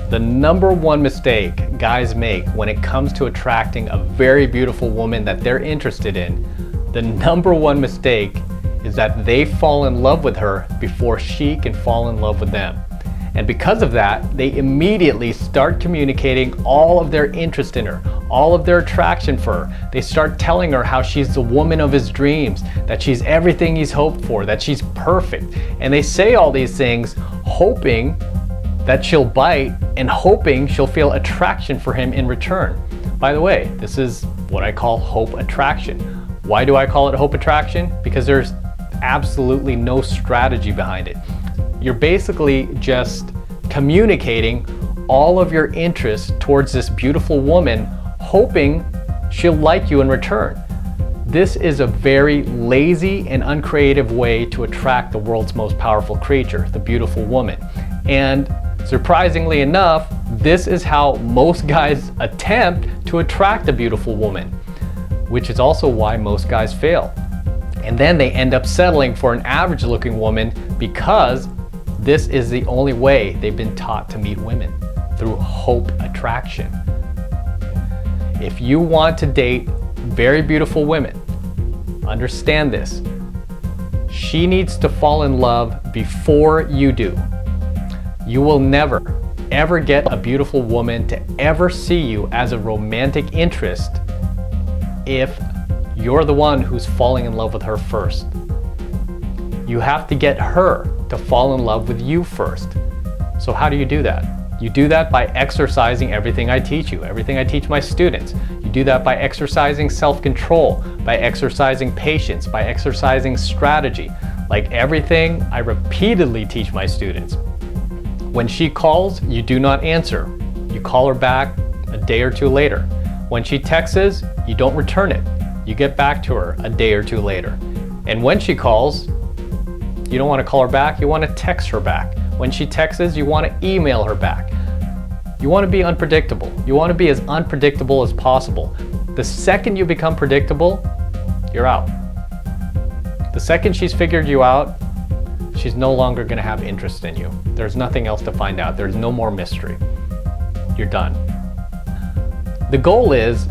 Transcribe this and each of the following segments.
The number one mistake guys make when it comes to attracting a very beautiful woman that they're interested in, the number one mistake is that they fall in love with her before she can fall in love with them. And because of that, they immediately start communicating all of their interest in her, all of their attraction for her. They start telling her how she's the woman of his dreams, that she's everything he's hoped for, that she's perfect. And they say all these things hoping that she'll bite and hoping she'll feel attraction for him in return. By the way, this is what I call hope attraction. Why do I call it hope attraction? Because there's absolutely no strategy behind it. You're basically just communicating all of your interest towards this beautiful woman, hoping she'll like you in return. This is a very lazy and uncreative way to attract the world's most powerful creature, the beautiful woman. And surprisingly enough, this is how most guys attempt to attract a beautiful woman, which is also why most guys fail. And then they end up settling for an average looking woman because this is the only way they've been taught to meet women, through hope attraction. If you want to date very beautiful women, understand this. She needs to fall in love before you do. You will never, ever get a beautiful woman to ever see you as a romantic interest if you're the one who's falling in love with her first. You have to get her to fall in love with you first. So how do you do that? You do that by exercising everything I teach you, everything I teach my students. You do that by exercising self-control, by exercising patience, by exercising strategy, like everything I repeatedly teach my students. When she calls, you do not answer. You call her back a day or two later. When she texts, you don't return it. You get back to her a day or two later. And when she calls, you don't want to call her back, you want to text her back. When she texts, you want to email her back. You want to be unpredictable. You want to be as unpredictable as possible. The second you become predictable, you're out. The second she's figured you out, she's no longer going to have interest in you. There's nothing else to find out. There's no more mystery. You're done. The goal is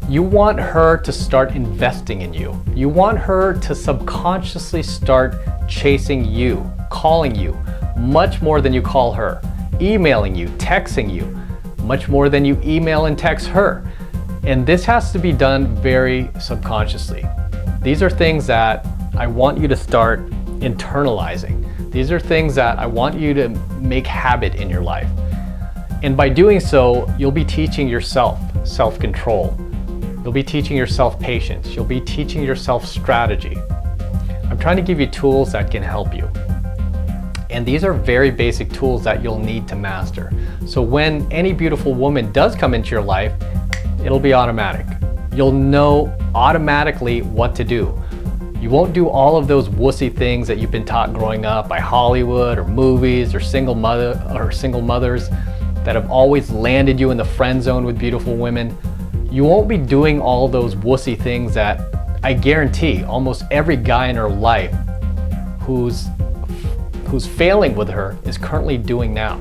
you want her to start investing in you. You want her to subconsciously start chasing you, calling you, much more than you call her, emailing you, texting you, much more than you email and text her. And this has to be done very subconsciously. These are things that I want you to start internalizing. These are things that I want you to make habit in your life. And by doing so, you'll be teaching yourself self-control. You'll be teaching yourself patience. You'll be teaching yourself strategy. I'm trying to give you tools that can help you. And these are very basic tools that you'll need to master. So when any beautiful woman does come into your life, it'll be automatic. You'll know automatically what to do. You won't do all of those wussy things that you've been taught growing up by Hollywood or movies or single mothers that have always landed you in the friend zone with beautiful women. You won't be doing all those wussy things that I guarantee almost every guy in her life who's failing with her is currently doing now.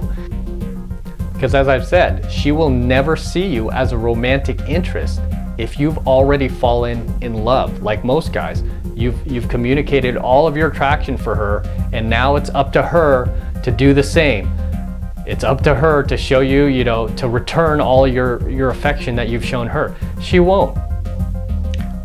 Because as I've said, she will never see you as a romantic interest if you've already fallen in love. Like most guys, you've communicated all of your attraction for her, and now it's up to her to do the same. It's up to her to show you, to return all your affection that you've shown her. She won't.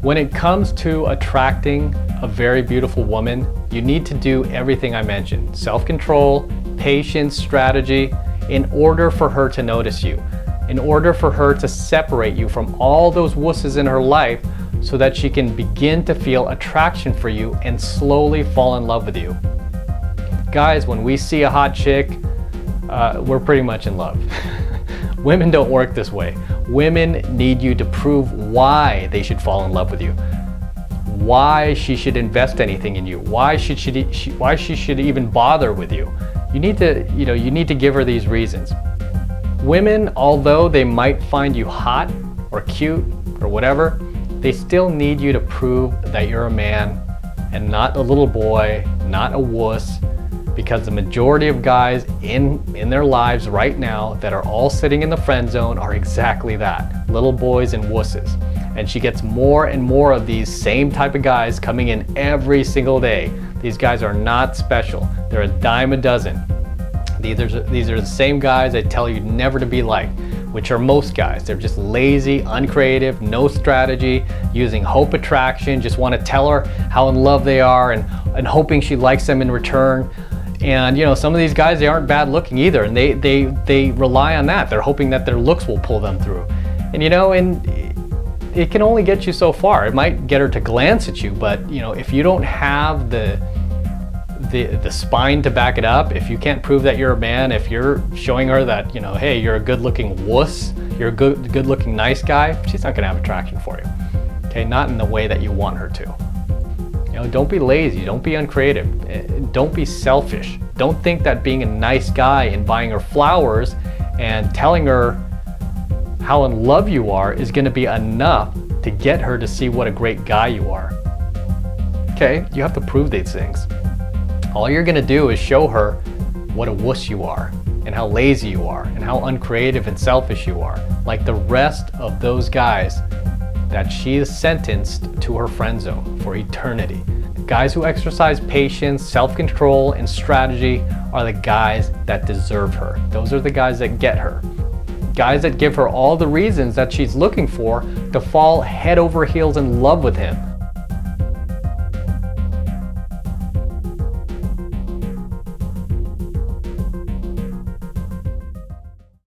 When it comes to attracting a very beautiful woman, you need to do everything I mentioned. Self-control, patience, strategy, in order for her to notice you. In order for her to separate you from all those wusses in her life so that she can begin to feel attraction for you and slowly fall in love with you. Guys, when we see a hot chick, we're pretty much in love. Women don't work this way. Women need you to prove why they should fall in love with you, why she should invest anything in you, why she should even bother with you. You need to give her these reasons. Women, although they might find you hot or cute or whatever, they still need you to prove that you're a man and not a little boy, not a wuss. Because the majority of guys in their lives right now that are all sitting in the friend zone are exactly that, little boys and wusses. And she gets more and more of these same type of guys coming in every single day. These guys are not special. They're a dime a dozen. These are the same guys that tell you never to be like, which are most guys. They're just lazy, uncreative, no strategy, using hope attraction, just want to tell her how in love they are and hoping she likes them in return. And you know, some of these guys, they aren't bad looking either, and they rely on that. They're hoping that their looks will pull them through. And you know, and it can only get you so far. It might get her to glance at you, but you know, if you don't have the spine to back it up, if you can't prove that you're a man, if you're showing her that, you know, hey, you're a good-looking wuss, you're a good-looking nice guy, she's not gonna have attraction for you. Okay, not in the way that you want her to. You know, don't be lazy, don't be uncreative, don't be selfish. Don't think that being a nice guy and buying her flowers and telling her how in love you are is gonna be enough to get her to see what a great guy you are. Okay, you have to prove these things. All you're gonna do is show her what a wuss you are and how lazy you are and how uncreative and selfish you are, like the rest of those guys that she is sentenced to her friend zone for eternity. Guys who exercise patience, self-control, and strategy are the guys that deserve her. Those are the guys that get her. Guys that give her all the reasons that she's looking for to fall head over heels in love with him.